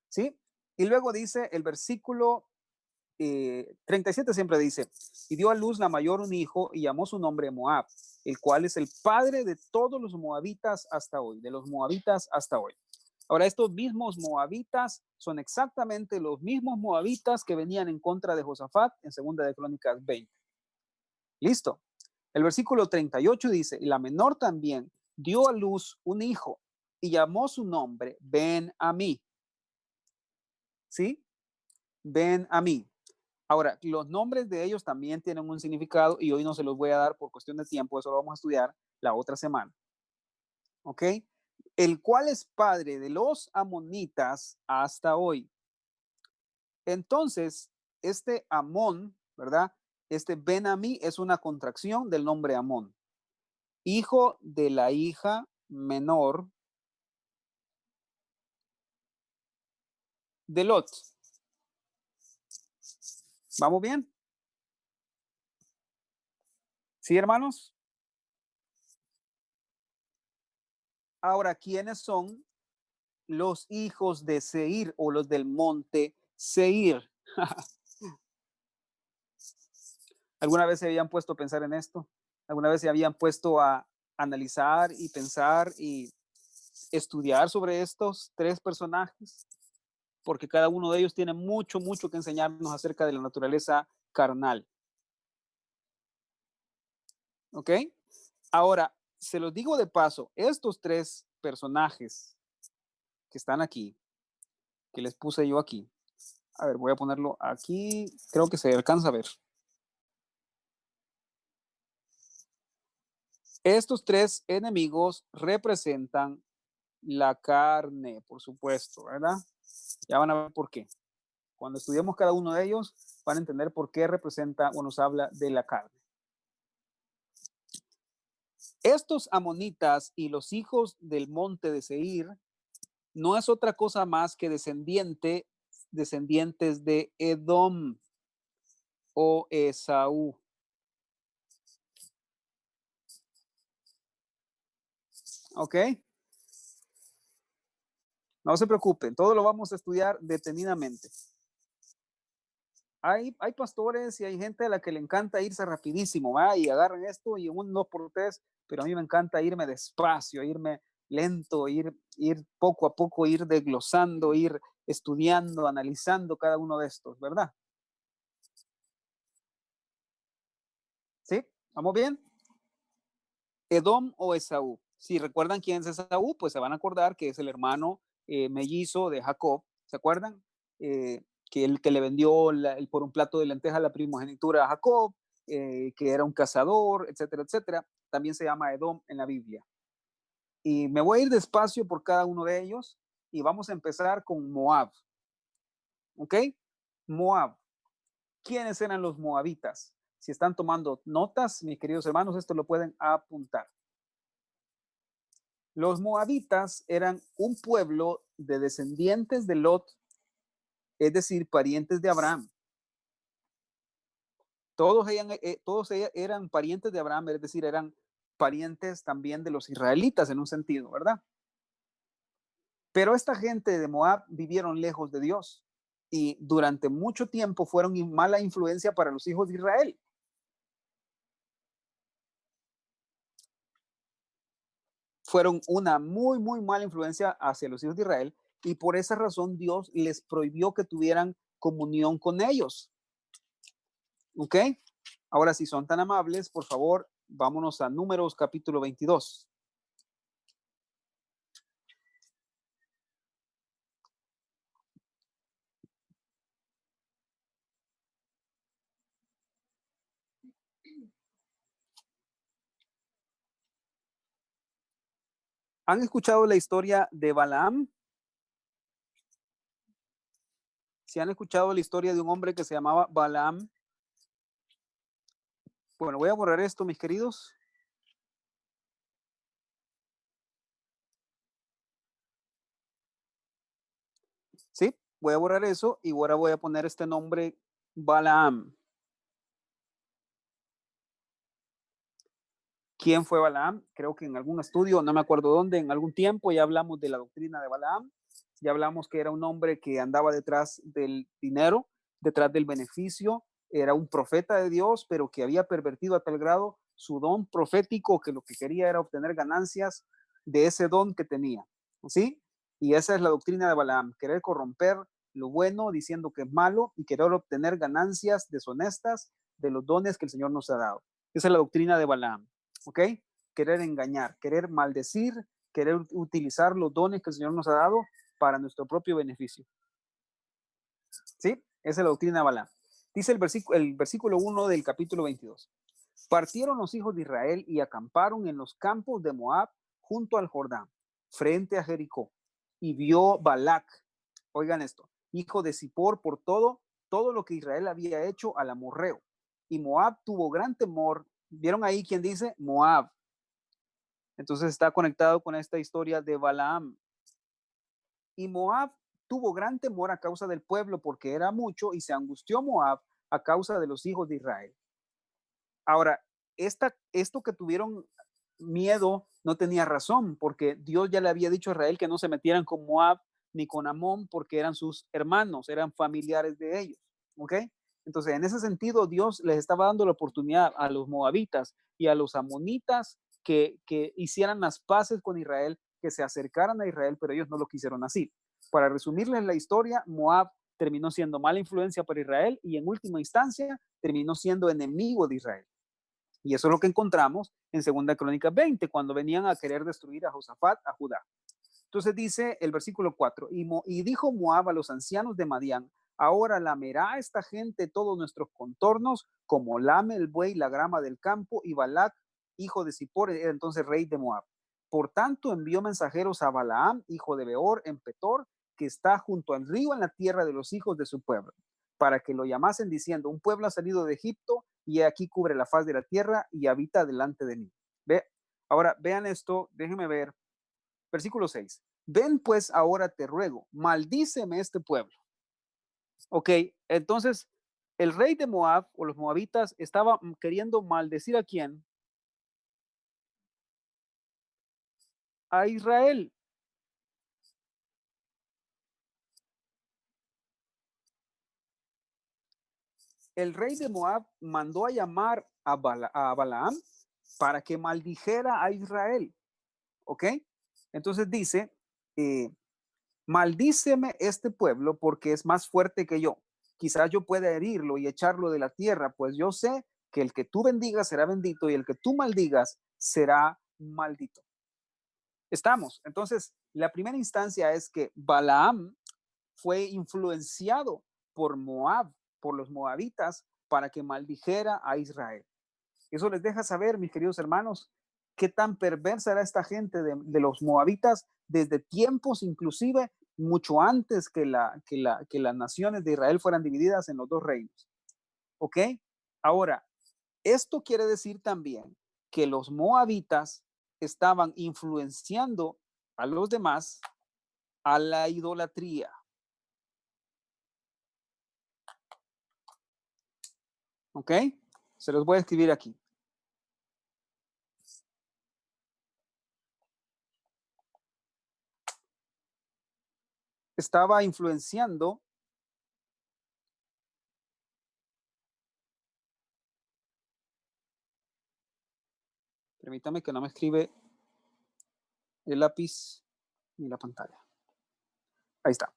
¿Sí? Y luego dice el versículo 37 siempre dice, y dio a luz la mayor un hijo y llamó su nombre Moab, el cual es el padre de todos los moabitas hasta hoy, de los moabitas hasta hoy. Ahora, estos mismos moabitas son exactamente los mismos moabitas que venían en contra de Josafat en Segunda de Crónicas 20. Listo. El versículo 38 dice, y la menor también dio a luz un hijo y llamó su nombre Ben-Amí. ¿Sí? Ben-Amí. Ahora, los nombres de ellos también tienen un significado y hoy no se los voy a dar por cuestión de tiempo, eso lo vamos a estudiar la otra semana. ¿Ok? El cual es padre de los amonitas hasta hoy. Entonces, este Amón, ¿verdad? Este Ben-Amí es una contracción del nombre Amón, hijo de la hija menor de Lot. ¿Vamos bien? ¿Sí, hermanos? Ahora, ¿quiénes son los hijos de Seir o los del monte Seir? ¿Alguna vez se habían puesto a pensar en esto? ¿Alguna vez se habían puesto a analizar y pensar y estudiar sobre estos tres personajes? Porque cada uno de ellos tiene mucho, mucho que enseñarnos acerca de la naturaleza carnal. ¿Ok? Ahora, se los digo de paso, estos tres personajes que están aquí, que les puse yo aquí. A ver, voy a ponerlo aquí. Creo que se alcanza a ver. Estos tres enemigos representan la carne, por supuesto, ¿verdad? Ya van a ver por qué. Cuando estudiemos cada uno de ellos, van a entender por qué representa o nos habla de la carne. Estos amonitas y los hijos del monte de Seir no es otra cosa más que descendientes de Edom o Esaú. ¿Ok? No se preocupen, todo lo vamos a estudiar detenidamente. Hay pastores y hay gente a la que le encanta irse rapidísimo, ¿va? Y agarran esto y un 2 por 3, pero a mí me encanta irme despacio, irme lento, ir poco a poco, ir desglosando, ir estudiando, analizando cada uno de estos, ¿verdad? ¿Sí? ¿Vamos bien? Edom o Esaú. Si recuerdan quién es Esaú, pues se van a acordar que es el hermano mellizo de Jacob. ¿Se acuerdan? Que el que le vendió por un plato de lenteja la primogenitura a Jacob, que era un cazador, etcétera, etcétera. También se llama Edom en la Biblia. Y me voy a ir despacio por cada uno de ellos y vamos a empezar con Moab. ¿Ok? Moab. ¿Quiénes eran los moabitas? Si están tomando notas, mis queridos hermanos, esto lo pueden apuntar. Los moabitas eran un pueblo de descendientes de Lot, es decir, parientes de Abraham. Todos eran parientes de Abraham, es decir, eran parientes también de los israelitas en un sentido, ¿verdad? Pero esta gente de Moab vivieron lejos de Dios y durante mucho tiempo fueron mala influencia para los hijos de Israel. Fueron una muy, muy mala influencia hacia los hijos de Israel y por esa razón Dios les prohibió que tuvieran comunión con ellos. ¿Ok? Ahora, si son tan amables, por favor, vámonos a Números capítulo 22. ¿Han escuchado la historia de Balaam? Si han escuchado la historia de un hombre que se llamaba Balaam. Bueno, voy a borrar esto, mis queridos. Sí, voy a borrar eso y ahora voy a poner este nombre Balaam. ¿Quién fue Balaam? Creo que en algún estudio, no me acuerdo dónde, en algún tiempo ya hablamos de la doctrina de Balaam. Ya hablamos que era un hombre que andaba detrás del dinero, detrás del beneficio. Era un profeta de Dios, pero que había pervertido a tal grado su don profético que lo que quería era obtener ganancias de ese don que tenía. ¿Sí? Y esa es la doctrina de Balaam, querer corromper lo bueno diciendo que es malo y querer obtener ganancias deshonestas de los dones que el Señor nos ha dado. Esa es la doctrina de Balaam. ¿Ok? Querer engañar, querer maldecir, querer utilizar los dones que el Señor nos ha dado para nuestro propio beneficio. ¿Sí? Esa es la doctrina de Balaam. Dice el versículo 1 del capítulo 22. Partieron los hijos de Israel y acamparon en los campos de Moab junto al Jordán, frente a Jericó. Y vio Balac, oigan esto, hijo de Zippor, por todo lo que Israel había hecho al amorreo. Y Moab tuvo gran temor. ¿Vieron ahí quién dice? Moab. Entonces está conectado con esta historia de Balaam. Y Moab tuvo gran temor a causa del pueblo porque era mucho y se angustió Moab a causa de los hijos de Israel. Ahora, esto que tuvieron miedo no tenía razón porque Dios ya le había dicho a Israel que no se metieran con Moab ni con Amón porque eran sus hermanos, eran familiares de ellos. ¿Ok? Entonces, en ese sentido, Dios les estaba dando la oportunidad a los moabitas y a los amonitas que hicieran las paces con Israel, que se acercaran a Israel, pero ellos no lo quisieron así. Para resumirles la historia, Moab terminó siendo mala influencia para Israel y en última instancia terminó siendo enemigo de Israel. Y eso es lo que encontramos en 2 Crónicas 20, cuando venían a querer destruir a Josafat, a Judá. Entonces dice el versículo 4, y dijo Moab a los ancianos de Madián, ahora lamerá esta gente todos nuestros contornos, como lame el buey la grama del campo, y Balac, hijo de Zippor, era entonces rey de Moab. Por tanto, envió mensajeros a Balaam, hijo de Beor, en Petor, que está junto al río en la tierra de los hijos de su pueblo, para que lo llamasen diciendo, un pueblo ha salido de Egipto y aquí cubre la faz de la tierra y habita delante de mí. ¿Ve? Ahora, vean esto, déjenme ver. Versículo 6. Ven pues ahora te ruego, maldíceme este pueblo. Ok, entonces el rey de Moab o los moabitas estaba queriendo maldecir a quién? A Israel. El rey de Moab mandó a llamar a Balaam para que maldijera a Israel. ¿Ok? Entonces dice, maldíceme este pueblo porque es más fuerte que yo. Quizás yo pueda herirlo y echarlo de la tierra, pues yo sé que el que tú bendigas será bendito y el que tú maldigas será maldito. Estamos. Entonces, la primera instancia es que Balaam fue influenciado por Moab, por los moabitas, para que maldijera a Israel. Eso les deja saber, mis queridos hermanos, qué tan perversa era esta gente de los moabitas desde tiempos inclusive mucho antes que las naciones de Israel fueran divididas en los dos reinos. ¿Ok? Ahora, esto quiere decir también que los moabitas estaban influenciando a los demás a la idolatría. ¿Ok? Se los voy a escribir aquí. Estaba influenciando permítame que no me escribe el lápiz ni la pantalla. Ahí está.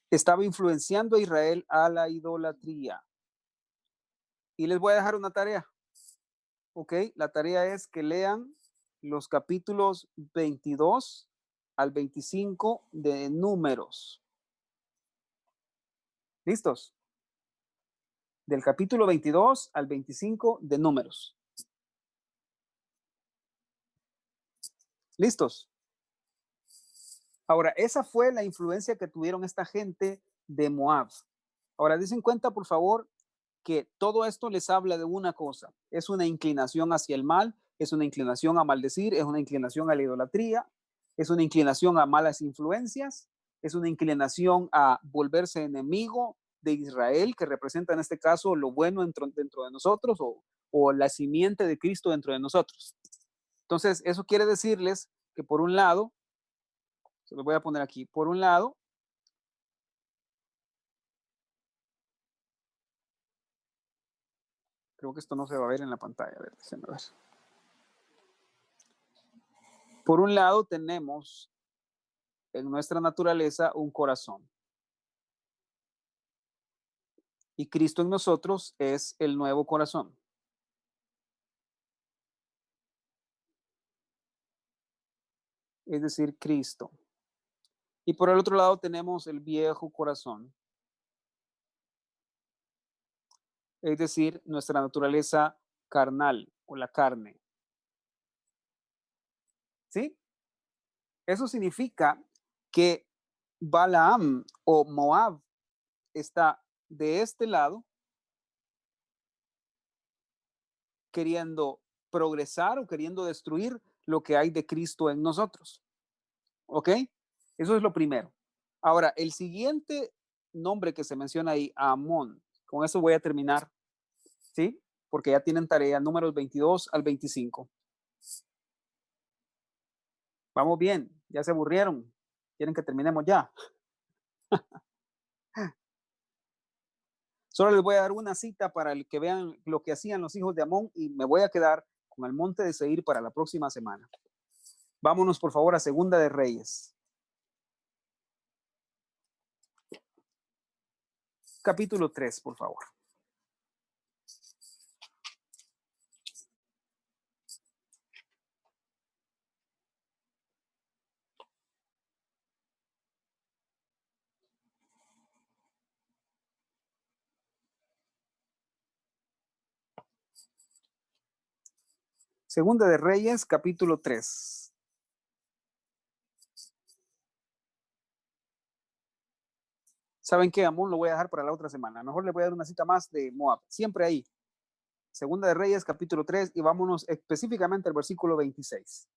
Estaba influenciando a Israel a la idolatría. Y les voy a dejar una tarea. ¿Ok? La tarea es que lean los capítulos 22 al 25 de Números. ¿Listos? Del capítulo 22 al 25 de Números. ¿Listos? Ahora, esa fue la influencia que tuvieron esta gente de Moab. Ahora, desen cuenta, por favor, que todo esto les habla de una cosa. Es una inclinación hacia el mal, es una inclinación a maldecir, es una inclinación a la idolatría, es una inclinación a malas influencias, es una inclinación a volverse enemigo de Israel, que representa en este caso lo bueno dentro de nosotros o la simiente de Cristo dentro de nosotros. Entonces, eso quiere decirles que por un lado, se lo voy a poner aquí, por un lado, creo que esto no se va a ver en la pantalla, a ver, déjenme ver. Por un lado tenemos en nuestra naturaleza un corazón. Y Cristo en nosotros es el nuevo corazón. Es decir, Cristo. Y por el otro lado tenemos el viejo corazón. Es decir, nuestra naturaleza carnal o la carne. ¿Sí? Eso significa que Balaam o Moab está de este lado queriendo progresar o queriendo destruir lo que hay de Cristo en nosotros. ¿Ok? Eso es lo primero. Ahora, el siguiente nombre que se menciona ahí, Amón, con eso voy a terminar, ¿sí? Porque ya tienen tarea números 22 al 25. Vamos bien, ya se aburrieron. Quieren que terminemos ya. Solo les voy a dar una cita para que vean lo que hacían los hijos de Amón y me voy a quedar con el monte de Seir para la próxima semana. Vámonos por favor a Segunda de Reyes. Capítulo 3, por favor. Segunda de Reyes, capítulo 3. ¿Saben qué, Amón? Lo voy a dejar para la otra semana. Mejor le voy a dar una cita más de Moab. Siempre ahí. Segunda de Reyes, capítulo 3, y vámonos específicamente al versículo 26.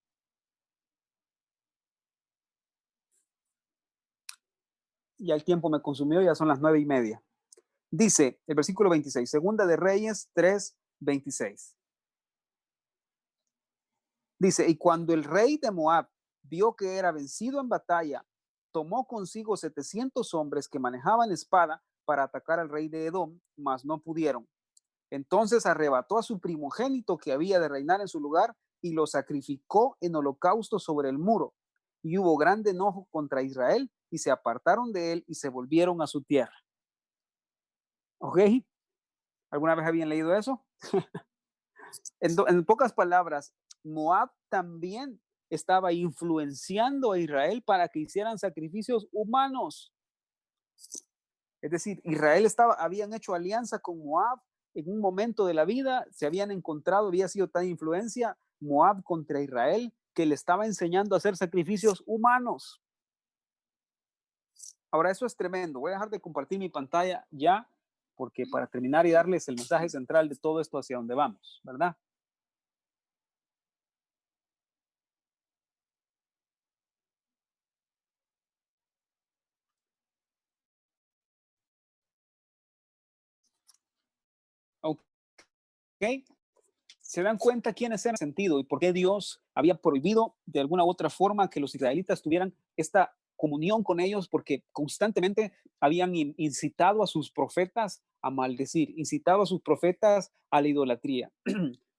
Ya el tiempo me consumió, ya son las 9:30. Dice el versículo 26, Segunda de Reyes 3, 26. Dice, y cuando el rey de Moab vio que era vencido en batalla, tomó consigo 700 hombres que manejaban espada para atacar al rey de Edom, mas no pudieron. Entonces arrebató a su primogénito que había de reinar en su lugar y lo sacrificó en holocausto sobre el muro. Y hubo grande enojo contra Israel y se apartaron de él y se volvieron a su tierra. ¿Ok? ¿Alguna vez habían leído eso? En pocas palabras, Moab también estaba influenciando a Israel para que hicieran sacrificios humanos. Es decir, habían hecho alianza con Moab en un momento de la vida, se habían encontrado, había sido tan influencia Moab contra Israel que le estaba enseñando a hacer sacrificios humanos. Ahora, eso es tremendo. Voy a dejar de compartir mi pantalla ya, porque para terminar y darles el mensaje central de todo esto hacia dónde vamos, ¿verdad? Ok. ¿Se dan cuenta quiénes eran sentido y por qué Dios había prohibido de alguna u otra forma que los israelitas tuvieran esta comunión con ellos? Porque constantemente habían incitado a sus profetas a maldecir, incitado a sus profetas a la idolatría,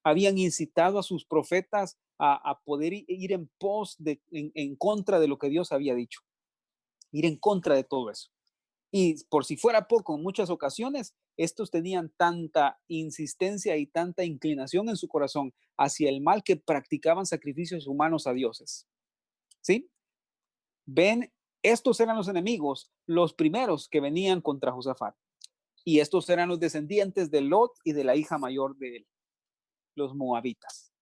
habían incitado a sus profetas a poder ir en pos en contra de lo que Dios había dicho, ir en contra de todo eso. Y por si fuera poco, en muchas ocasiones, estos tenían tanta insistencia y tanta inclinación en su corazón hacia el mal que practicaban sacrificios humanos a dioses. ¿Sí? Ven, estos eran los enemigos, los primeros que venían contra Josafat. Y estos eran los descendientes de Lot y de la hija mayor de él, los moabitas.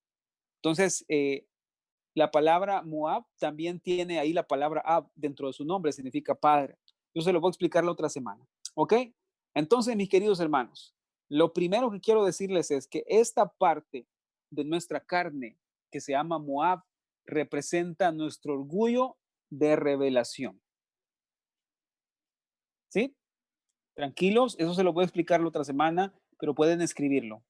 Entonces, la palabra Moab también tiene ahí la palabra Ab dentro de su nombre, significa padre. Yo se lo voy a explicar la otra semana. ¿Ok? Entonces, mis queridos hermanos, lo primero que quiero decirles es que esta parte de nuestra carne que se llama Moab representa nuestro orgullo de revelación. ¿Sí? Tranquilos, eso se lo voy a explicar la otra semana, pero pueden escribirlo.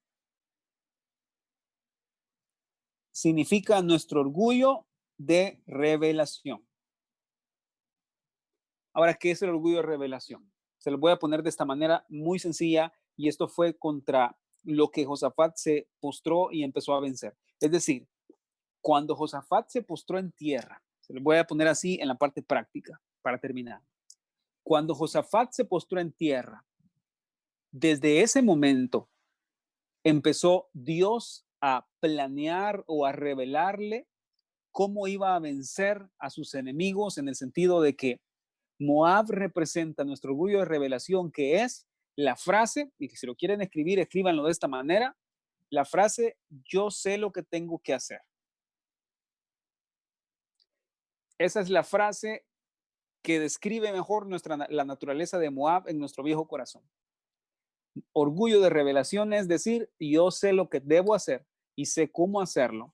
Significa nuestro orgullo de revelación. Ahora, ¿qué es el orgullo de revelación? Se lo voy a poner de esta manera muy sencilla y esto fue contra lo que Josafat se postró y empezó a vencer. Es decir, cuando Josafat se postró en tierra, se lo voy a poner así en la parte práctica para terminar. Cuando Josafat se postró en tierra, desde ese momento empezó Dios a planear o a revelarle cómo iba a vencer a sus enemigos en el sentido de que Moab representa nuestro orgullo de revelación, que es la frase, y que si lo quieren escribir, escríbanlo de esta manera, la frase, yo sé lo que tengo que hacer. Esa es la frase que describe mejor la naturaleza de Moab en nuestro viejo corazón. Orgullo de revelación es decir, yo sé lo que debo hacer y sé cómo hacerlo.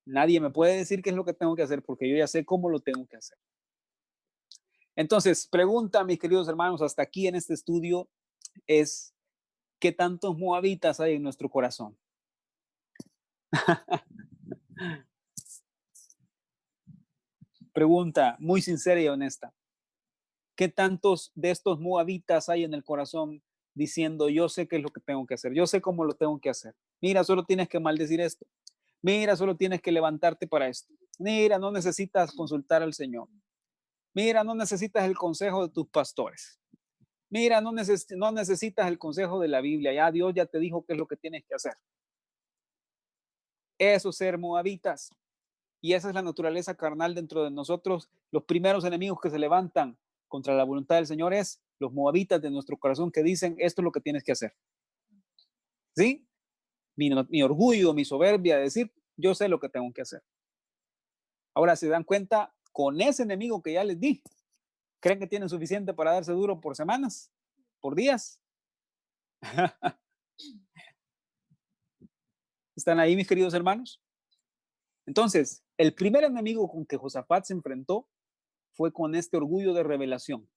Nadie me puede decir qué es lo que tengo que hacer porque yo ya sé cómo lo tengo que hacer. Entonces, pregunta, mis queridos hermanos, hasta aquí en este estudio es, ¿qué tantos moabitas hay en nuestro corazón? Pregunta muy sincera y honesta. ¿Qué tantos de estos moabitas hay en el corazón diciendo, yo sé qué es lo que tengo que hacer, yo sé cómo lo tengo que hacer? Mira, solo tienes que maldecir esto. Mira, solo tienes que levantarte para esto. Mira, no necesitas consultar al Señor. Mira, no necesitas el consejo de tus pastores. Mira, no necesitas el consejo de la Biblia. Ya Dios ya te dijo qué es lo que tienes que hacer. Eso es ser moabitas. Y esa es la naturaleza carnal dentro de nosotros. Los primeros enemigos que se levantan contra la voluntad del Señor es los moabitas de nuestro corazón que dicen, esto es lo que tienes que hacer. ¿Sí? mi orgullo, mi soberbia de decir, yo sé lo que tengo que hacer. Ahora se dan cuenta con ese enemigo que ya les di. ¿Creen que tienen suficiente para darse duro por semanas? ¿Por días? ¿Están ahí, mis queridos hermanos? Entonces, el primer enemigo con que Josafat se enfrentó fue con este orgullo de revelación.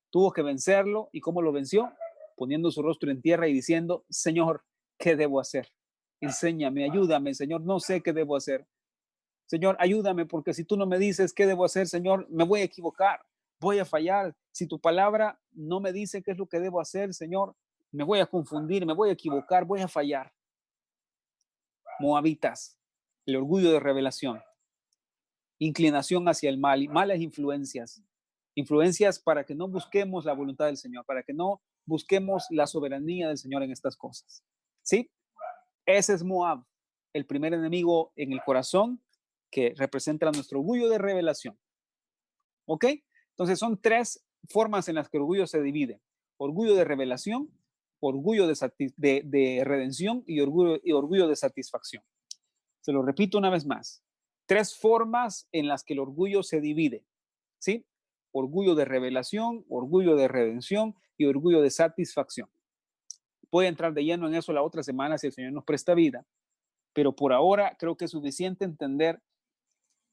Tuvo que vencerlo. ¿Y cómo lo venció? Poniendo su rostro en tierra y diciendo, Señor, ¿qué debo hacer? Enséñame, ayúdame, Señor, no sé qué debo hacer. Señor, ayúdame, porque si tú no me dices qué debo hacer, Señor, me voy a equivocar, voy a fallar. Si tu palabra no me dice qué es lo que debo hacer, Señor, me voy a confundir, me voy a equivocar, voy a fallar. Moabitas, el orgullo de revelación, inclinación hacia el mal, malas influencias, influencias para que no busquemos la voluntad del Señor, para que no busquemos la soberanía del Señor en estas cosas. ¿Sí? Ese es Moab, el primer enemigo en el corazón que representa nuestro orgullo de revelación. ¿Ok? Entonces son tres formas en las que el orgullo se divide. Orgullo de revelación, orgullo de redención y orgullo de satisfacción. Se lo repito una vez más. Tres formas en las que el orgullo se divide. ¿Sí? Orgullo de revelación, orgullo de redención y orgullo de satisfacción. Puede entrar de lleno en eso la otra semana si el Señor nos presta vida, pero por ahora creo que es suficiente entender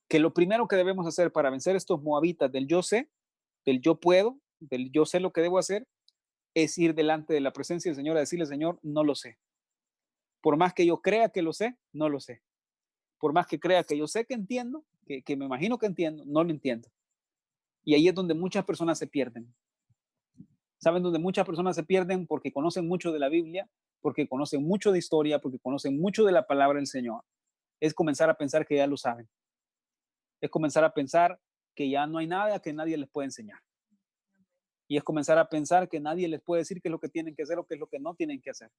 que lo primero que debemos hacer para vencer estos moabitas del yo sé, del yo puedo, del yo sé lo que debo hacer, es ir delante de la presencia del Señor a decirle, Señor, no lo sé. Por más que yo crea que lo sé, no lo sé. Por más que crea que yo sé que entiendo, que me imagino que entiendo, no lo entiendo. Y ahí es donde muchas personas se pierden. ¿Saben dónde muchas personas se pierden? Porque conocen mucho de la Biblia, porque conocen mucho de historia, porque conocen mucho de la palabra del Señor. Es comenzar a pensar que ya lo saben. Es comenzar a pensar que ya no hay nada que nadie les pueda enseñar. Y es comenzar a pensar que nadie les puede decir qué es lo que tienen que hacer o qué es lo que no tienen que hacer.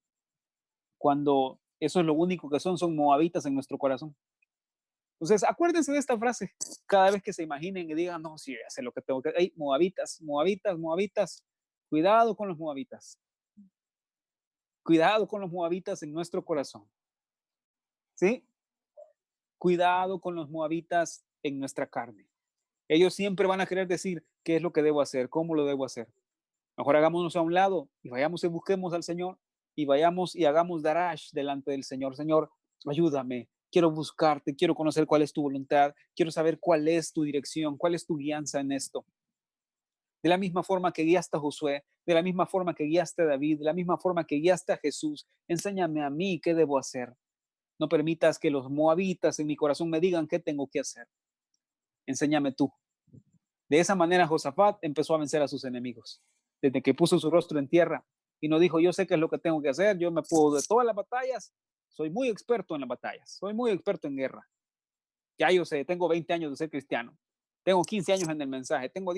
Cuando eso es lo único que son moabitas en nuestro corazón. Entonces, acuérdense de esta frase. Cada vez que se imaginen y digan, no, sí, ya sé lo que tengo que hacer. Hey, moabitas, moabitas, moabitas. Cuidado con los moabitas. Cuidado con los moabitas en nuestro corazón. ¿Sí? Cuidado con los moabitas en nuestra carne. Ellos siempre van a querer decir qué es lo que debo hacer, cómo lo debo hacer. Mejor hagámonos a un lado y vayamos y busquemos al Señor y vayamos y hagamos darash delante del Señor. Señor, ayúdame, quiero buscarte, quiero conocer cuál es tu voluntad, quiero saber cuál es tu dirección, cuál es tu guianza en esto. De la misma forma que guiaste a Josué, de la misma forma que guiaste a David, de la misma forma que guiaste a Jesús, enséñame a mí qué debo hacer. No permitas que los moabitas en mi corazón me digan qué tengo que hacer. Enséñame tú. De esa manera Josafat empezó a vencer a sus enemigos. Desde que puso su rostro en tierra y no dijo, yo sé qué es lo que tengo que hacer, yo me puedo de todas las batallas, soy muy experto en las batallas, soy muy experto en guerra. Ya yo sé, tengo 20 años de ser cristiano, tengo 15 años en el mensaje, tengo